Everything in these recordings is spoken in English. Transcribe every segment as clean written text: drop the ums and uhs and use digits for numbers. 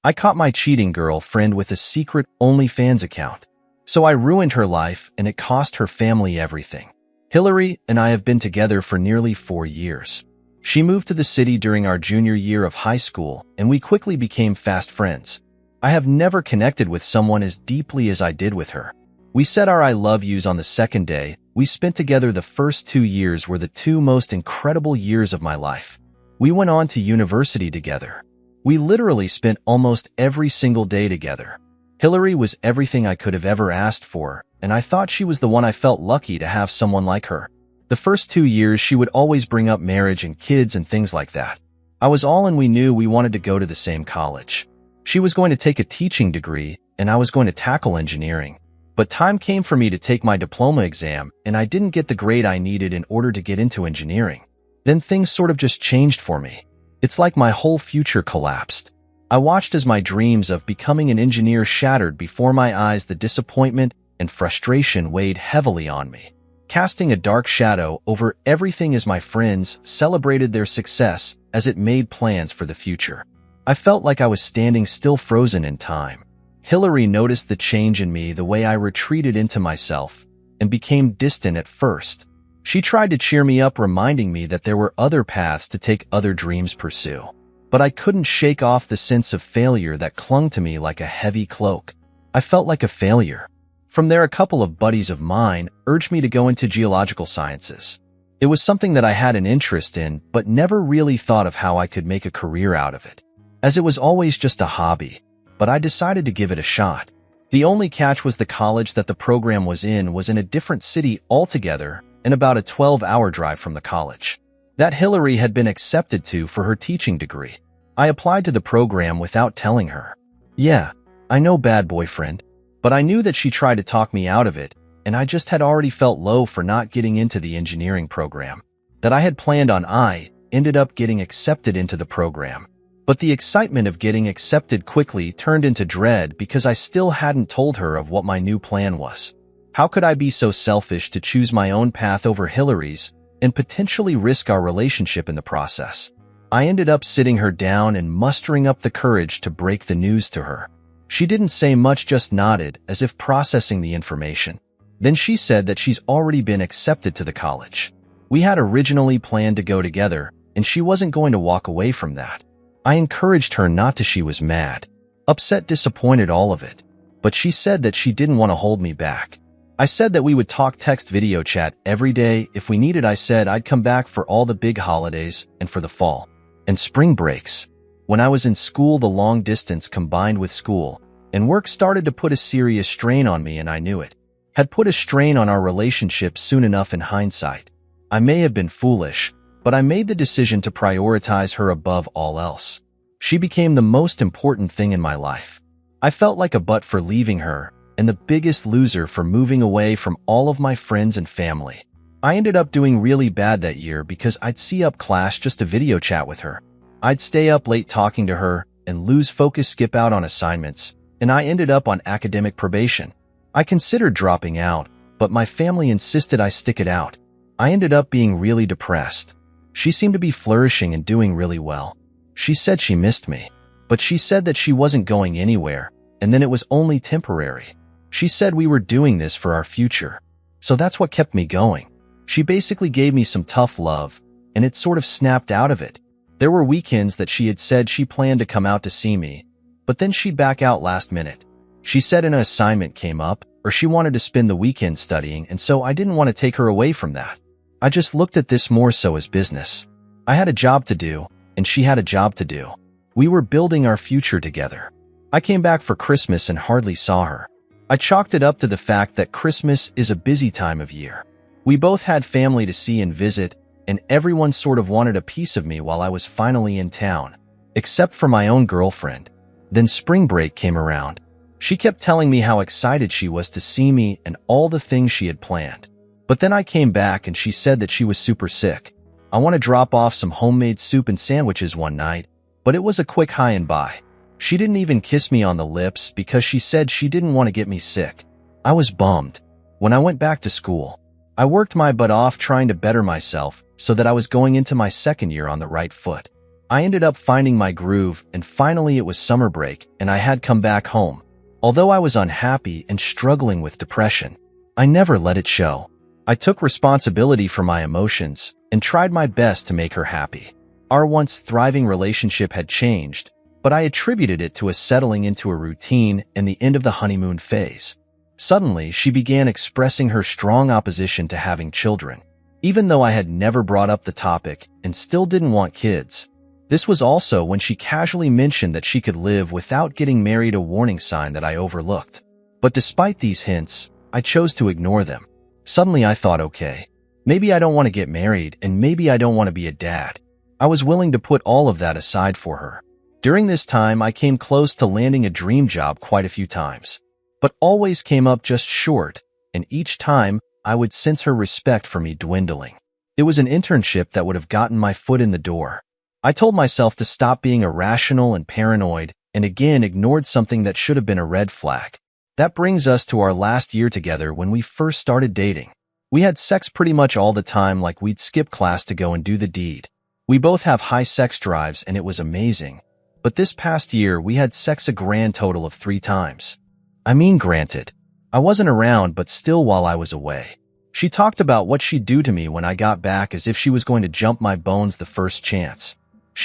I caught my cheating girlfriend with a secret OnlyFans account. So I ruined her life, and it cost her family everything. Hillary and I have been together for nearly 4 years. She moved to the city during our junior year of high school, and we quickly became fast friends. I have never connected with someone as deeply as I did with her. We said our I love yous on the second day. We spent together the first 2 years were the 2 most incredible years of my life. We went on to university together. We literally spent almost every single day together. Hillary was everything I could have ever asked for, and I thought she was the one. I felt lucky to have someone like her. The first 2 years, she would always bring up marriage and kids and things like that. I was all in. We knew we wanted to go to the same college. She was going to take a teaching degree, and I was going to tackle engineering. But time came for me to take my diploma exam, and I didn't get the grade I needed in order to get into engineering. Then things sort of just changed for me. It's like my whole future collapsed. I watched as my dreams of becoming an engineer shattered before my eyes. The disappointment and frustration weighed heavily on me, casting a dark shadow over everything as my friends celebrated their success as it made plans for the future. I felt like I was standing still, frozen in time. Hillary noticed the change in me, the way I retreated into myself and became distant at first. She tried to cheer me up, reminding me that there were other paths to take, other dreams pursue. But I couldn't shake off the sense of failure that clung to me like a heavy cloak. I felt like a failure. From there, a couple of buddies of mine urged me to go into geological sciences. It was something that I had an interest in, but never really thought of how I could make a career out of it, as it was always just a hobby. But I decided to give it a shot. The only catch was the college that the program was in a different city altogether and about a 12-hour drive from the college that Hillary had been accepted to for her teaching degree. I applied to the program without telling her. Yeah, I know, bad boyfriend. But I knew that she tried to talk me out of it, and I just had already felt low for not getting into the engineering program that I had planned on. I ended up getting accepted into the program. But the excitement of getting accepted quickly turned into dread because I still hadn't told her of what my new plan was. How could I be so selfish to choose my own path over Hillary's and potentially risk our relationship in the process? I ended up sitting her down and mustering up the courage to break the news to her. She didn't say much, just nodded as if processing the information. Then she said that she's already been accepted to the college. We had originally planned to go together, and she wasn't going to walk away from that. I encouraged her not to. She was mad, upset, disappointed, all of it. But she said that she didn't want to hold me back. I said that we would talk, text, video chat every day if we needed. I said I'd come back for all the big holidays and for the fall and spring breaks. When I was in school, the long distance combined with school and work started to put a serious strain on me, and I knew it had put a strain on our relationship soon enough. In hindsight, I may have been foolish, but I made the decision to prioritize her above all else. She became the most important thing in my life. I felt like a butt for leaving her and the biggest loser for moving away from all of my friends and family. I ended up doing really bad that year because I'd see up class just to video chat with her. I'd stay up late talking to her and lose focus, skip out on assignments, and I ended up on academic probation. I considered dropping out, but my family insisted I stick it out. I ended up being really depressed. She seemed to be flourishing and doing really well. She said she missed me, but she said that she wasn't going anywhere, and then it was only temporary. She said we were doing this for our future. So that's what kept me going. She basically gave me some tough love, and it sort of snapped out of it. There were weekends that she had said she planned to come out to see me, but then she'd back out last minute. She said an assignment came up, or she wanted to spend the weekend studying, and so I didn't want to take her away from that. I just looked at this more so as business. I had a job to do, and she had a job to do. We were building our future together. I came back for Christmas and hardly saw her. I chalked it up to the fact that Christmas is a busy time of year. We both had family to see and visit, and everyone sort of wanted a piece of me while I was finally in town, except for my own girlfriend. Then spring break came around. She kept telling me how excited she was to see me and all the things she had planned. But then I came back and she said that she was super sick. I want to drop off some homemade soup and sandwiches one night, but it was a quick hi and bye. She didn't even kiss me on the lips because she said she didn't want to get me sick. I was bummed. When I went back to school, I worked my butt off trying to better myself so that I was going into my second year on the right foot. I ended up finding my groove, and finally it was summer break and I had come back home. Although I was unhappy and struggling with depression, I never let it show. I took responsibility for my emotions and tried my best to make her happy. Our once thriving relationship had changed, but I attributed it to a settling into a routine and the end of the honeymoon phase. Suddenly, she began expressing her strong opposition to having children, even though I had never brought up the topic and still didn't want kids. This was also when she casually mentioned that she could live without getting married, a warning sign that I overlooked. But despite these hints, I chose to ignore them. Suddenly I thought, okay, maybe I don't want to get married and maybe I don't want to be a dad. I was willing to put all of that aside for her. During this time, I came close to landing a dream job quite a few times, but always came up just short, and each time I would sense her respect for me dwindling. It was an internship that would have gotten my foot in the door. I told myself to stop being irrational and paranoid, and again ignored something that should have been a red flag. That brings us to our last year together when we first started dating. We had sex pretty much all the time, like we'd skip class to go and do the deed. We both have high sex drives and it was amazing. But this past year, we had sex a grand total of 3 times. I mean, granted, I wasn't around, but still while I was away. She talked about what she'd do to me when I got back as if she was going to jump my bones the first chance.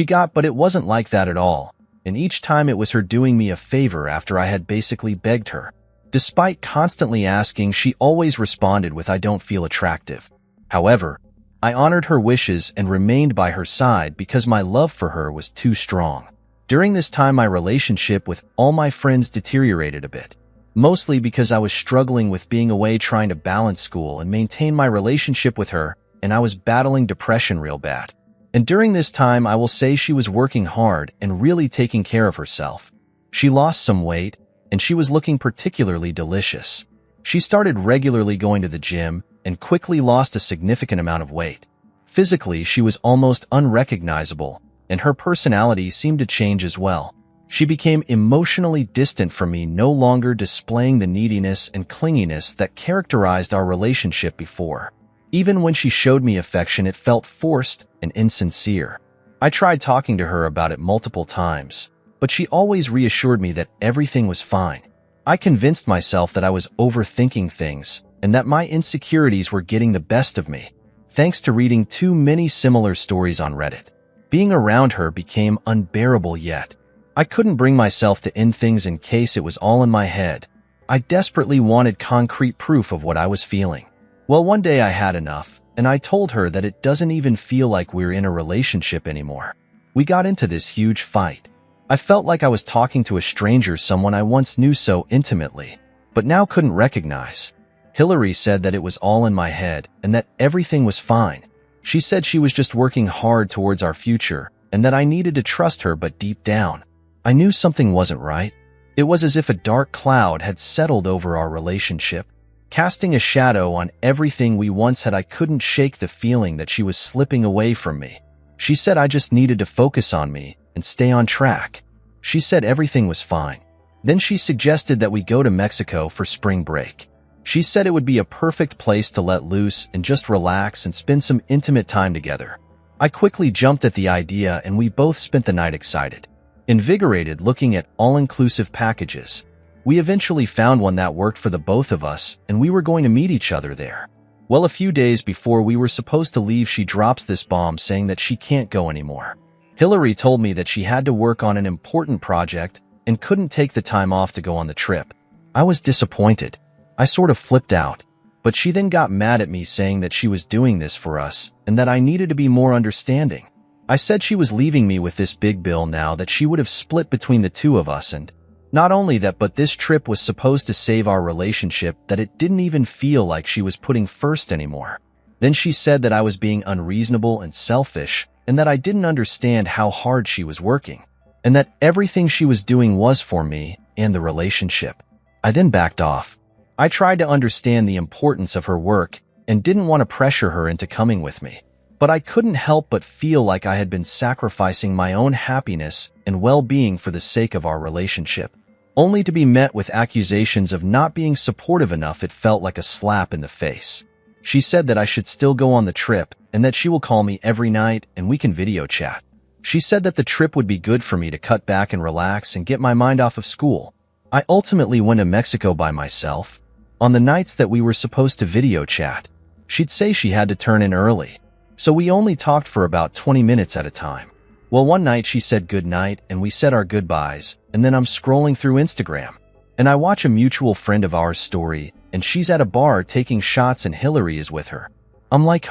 But it wasn't like that at all, and each time it was her doing me a favor after I had basically begged her. Despite constantly asking, she always responded with, "I don't feel attractive." However, I honored her wishes and remained by her side because my love for her was too strong. During this time, my relationship with all my friends deteriorated a bit, mostly because I was struggling with being away trying to balance school and maintain my relationship with her, and I was battling depression real bad. And during this time, I will say she was working hard and really taking care of herself. She lost some weight, and she was looking particularly delicious. She started regularly going to the gym and quickly lost a significant amount of weight. Physically, she was almost unrecognizable, and her personality seemed to change as well. She became emotionally distant from me, no longer displaying the neediness and clinginess that characterized our relationship before. Even when she showed me affection, it felt forced and insincere. I tried talking to her about it multiple times, but she always reassured me that everything was fine. I convinced myself that I was overthinking things and that my insecurities were getting the best of me, thanks to reading too many similar stories on Reddit. Being around her became unbearable, yet I couldn't bring myself to end things in case it was all in my head. I desperately wanted concrete proof of what I was feeling. Well, one day I had enough, and I told her that it doesn't even feel like we're in a relationship anymore. We got into this huge fight. I felt like I was talking to a stranger, someone I once knew so intimately, but now couldn't recognize. Hillary said that it was all in my head and that everything was fine. She said she was just working hard towards our future and that I needed to trust her, but deep down, I knew something wasn't right. It was as if a dark cloud had settled over our relationship, casting a shadow on everything we once had. I couldn't shake the feeling that she was slipping away from me. She said I just needed to focus on me and stay on track. She said everything was fine. Then she suggested that we go to Mexico for spring break. She said it would be a perfect place to let loose and just relax and spend some intimate time together. I quickly jumped at the idea, and we both spent the night excited, invigorated, looking at all-inclusive packages. We eventually found one that worked for the both of us, and we were going to meet each other there. Well, a few days before we were supposed to leave, she drops this bomb saying that she can't go anymore. Hillary told me that she had to work on an important project and couldn't take the time off to go on the trip. I was disappointed. I sort of flipped out, but she then got mad at me, saying that she was doing this for us and that I needed to be more understanding. I said she was leaving me with this big bill now that she would have split between the two of us, and not only that, but this trip was supposed to save our relationship, that it didn't even feel like she was putting first anymore. Then she said that I was being unreasonable and selfish, and that I didn't understand how hard she was working, and that everything she was doing was for me and the relationship. I then backed off. I tried to understand the importance of her work and didn't want to pressure her into coming with me. But I couldn't help but feel like I had been sacrificing my own happiness and well-being for the sake of our relationship, only to be met with accusations of not being supportive enough. It felt like a slap in the face. She said that I should still go on the trip and that she will call me every night and we can video chat. She said that the trip would be good for me to cut back and relax and get my mind off of school. I ultimately went to Mexico by myself. On the nights that we were supposed to video chat, she'd say she had to turn in early, so we only talked for about 20 minutes at a time. Well, one night she said good night and we said our goodbyes, and then I'm scrolling through Instagram, and I watch a mutual friend of ours story, and she's at a bar taking shots and Hillary is with her. I'm like,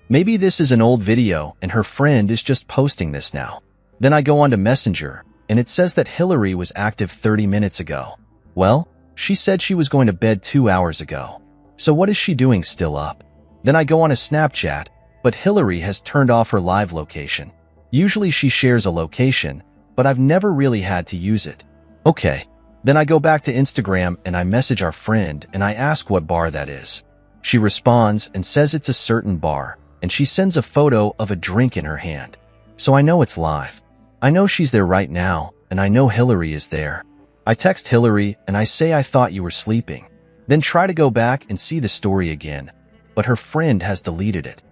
maybe this is an old video and her friend is just posting this now. Then I go onto Messenger, and it says that Hillary was active 30 minutes ago. Well, she said she was going to bed 2 hours ago. So what is she doing still up? Then I go on a Snapchat, but Hillary has turned off her live location. Usually she shares a location, but I've never really had to use it. Okay. Then I go back to Instagram and I message our friend and I ask what bar that is. She responds and says it's a certain bar, and she sends a photo of a drink in her hand. So I know it's live. I know she's there right now, and I know Hillary is there. I text Hillary and I say I thought you were sleeping. Then try to go back and see the story again, but her friend has deleted it.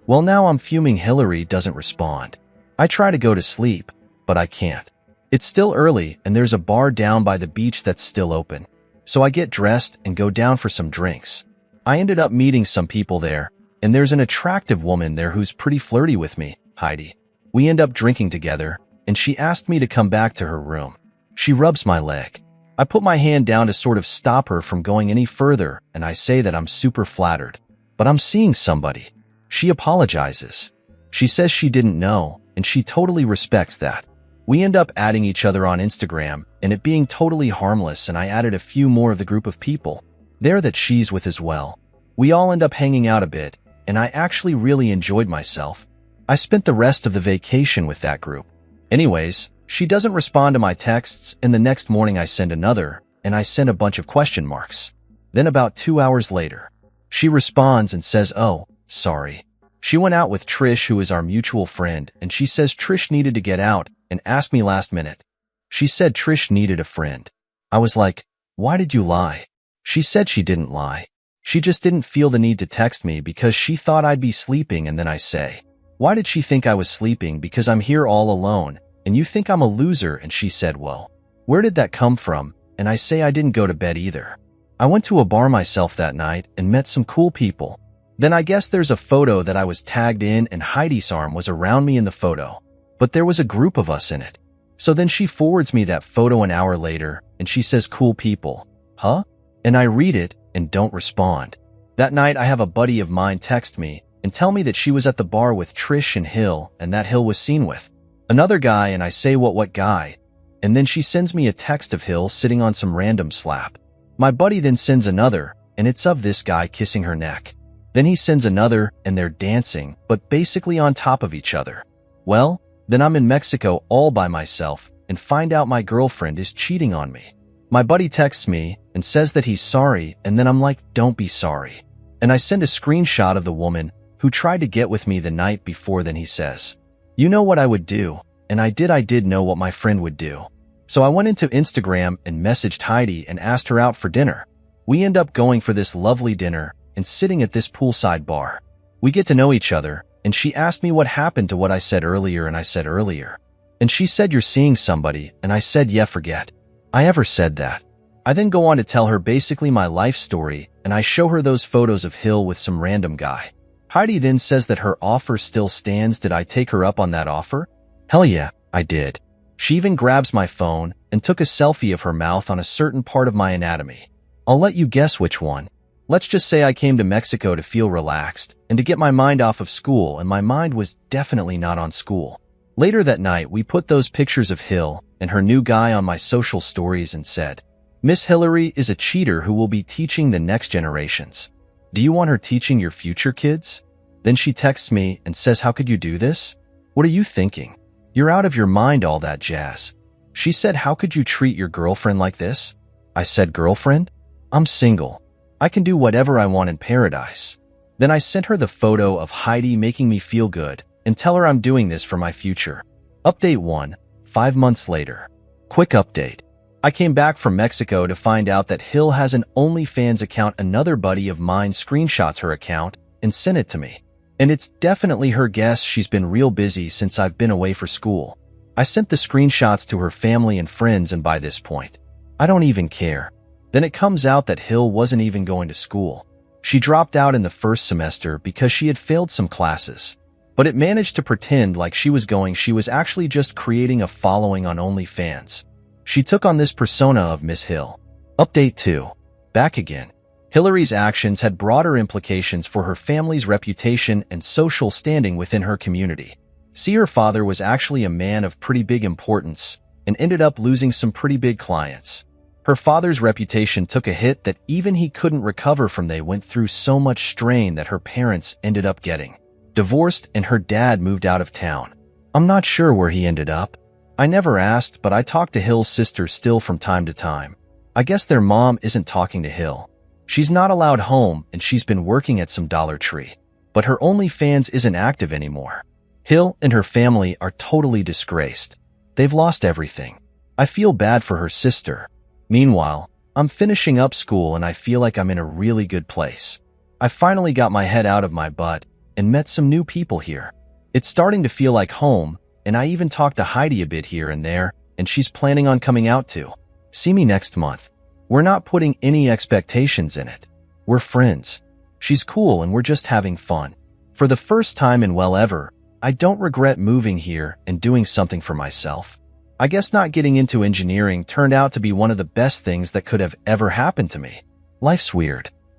Well, now I'm fuming Hillary doesn't respond. I try to go to sleep, but I can't. It's still early and there's a bar down by the beach that's still open. So I get dressed and go down for some drinks. I ended up meeting some people there, and there's an attractive woman there who's pretty flirty with me, Heidi. We end up drinking together, and she asked me to come back to her room. She rubs my leg. I put my hand down to sort of stop her from going any further, and I say that I'm super flattered. But I'm seeing somebody. She apologizes. She says she didn't know, and she totally respects that. We end up adding each other on Instagram, and it being totally harmless, and I added a few more of the group of people there that she's with as well. We all end up hanging out a bit, and I actually really enjoyed myself. I spent the rest of the vacation with that group. Anyways, she doesn't respond to my texts, and the next morning I send another, and I send a bunch of question marks. Then about 2 hours later, she responds and says, "Oh, sorry." She went out with Trish, who is our mutual friend, and she says Trish needed to get out and asked me last minute. She said Trish needed a friend. I was like, why did you lie? She said she didn't lie. She just didn't feel the need to text me because she thought I'd be sleeping, and then I say, why did she think I was sleeping? Because I'm here all alone, and you think I'm a loser? And she said, well, where did that come from? And I say I didn't go to bed either. I went to a bar myself that night and met some cool people. Then I guess there's a photo that I was tagged in, and Heidi's arm was around me in the photo. But there was a group of us in it. So then she forwards me that photo an hour later, and she says, cool people. Huh? And I read it and don't respond. That night I have a buddy of mine text me and tell me that she was at the bar with Trish and Hill, and that Hill was seen with another guy, and I say, what guy? And then she sends me a text of Hill sitting on some random slap. My buddy then sends another, and it's of this guy kissing her neck. Then he sends another, and they're dancing, but basically on top of each other. Well, then I'm in Mexico all by myself and find out my girlfriend is cheating on me. My buddy texts me and says that he's sorry, and then I'm like, don't be sorry. And I send a screenshot of the woman who tried to get with me the night before. Then he says, you know what I would do? And I did know what my friend would do. So I went into Instagram and messaged Heidi and asked her out for dinner. We end up going for this lovely dinner and sitting at this poolside bar. We get to know each other, and she asked me what happened to what I said earlier, and I said earlier. And she said, you're seeing somebody, and I said, yeah, forget I ever said that. I then go on to tell her basically my life story, and I show her those photos of Hill with some random guy. Heidi then says that her offer still stands. Did I take her up on that offer? Hell yeah, I did. She even grabs my phone and took a selfie of her mouth on a certain part of my anatomy. I'll let you guess which one. Let's just say I came to Mexico to feel relaxed and to get my mind off of school, and my mind was definitely not on school. Later that night, we put those pictures of Hill and her new guy on my social stories and said, Miss Hillary is a cheater who will be teaching the next generations. Do you want her teaching your future kids? Then she texts me and says, how could you do this? What are you thinking? You're out of your mind, all that jazz. She said, how could you treat your girlfriend like this? I said, girlfriend? I'm single. I can do whatever I want in paradise. Then I sent her the photo of Heidi making me feel good and tell her I'm doing this for my future. Update 1, 5 months later. Quick update. I came back from Mexico to find out that Hill has an OnlyFans account. Another buddy of mine screenshots her account and sent it to me. And it's definitely her guess. She's been real busy since I've been away for school. I sent the screenshots to her family and friends, and by this point, I don't even care. Then it comes out that Hill wasn't even going to school. She dropped out in the first semester because she had failed some classes. But it managed to pretend like she was going. She was actually just creating a following on OnlyFans. She took on this persona of Miss Hill. Update 2. Back again. Hillary's actions had broader implications for her family's reputation and social standing within her community. See, her father was actually a man of pretty big importance and ended up losing some pretty big clients. Her father's reputation took a hit that even he couldn't recover from. They went through so much strain that her parents ended up getting divorced and her dad moved out of town. I'm not sure where he ended up. I never asked, but I talk to Hill's sister still from time to time. I guess their mom isn't talking to Hill. She's not allowed home and she's been working at some Dollar Tree. But her OnlyFans isn't active anymore. Hill and her family are totally disgraced. They've lost everything. I feel bad for her sister. Meanwhile, I'm finishing up school and I feel like I'm in a really good place. I finally got my head out of my butt and met some new people here. It's starting to feel like home, and I even talked to Heidi a bit here and there, and she's planning on coming out too. See me next month. We're not putting any expectations in it. We're friends. She's cool and we're just having fun. For the first time in well ever, I don't regret moving here and doing something for myself. I guess not getting into engineering turned out to be one of the best things that could have ever happened to me. Life's weird.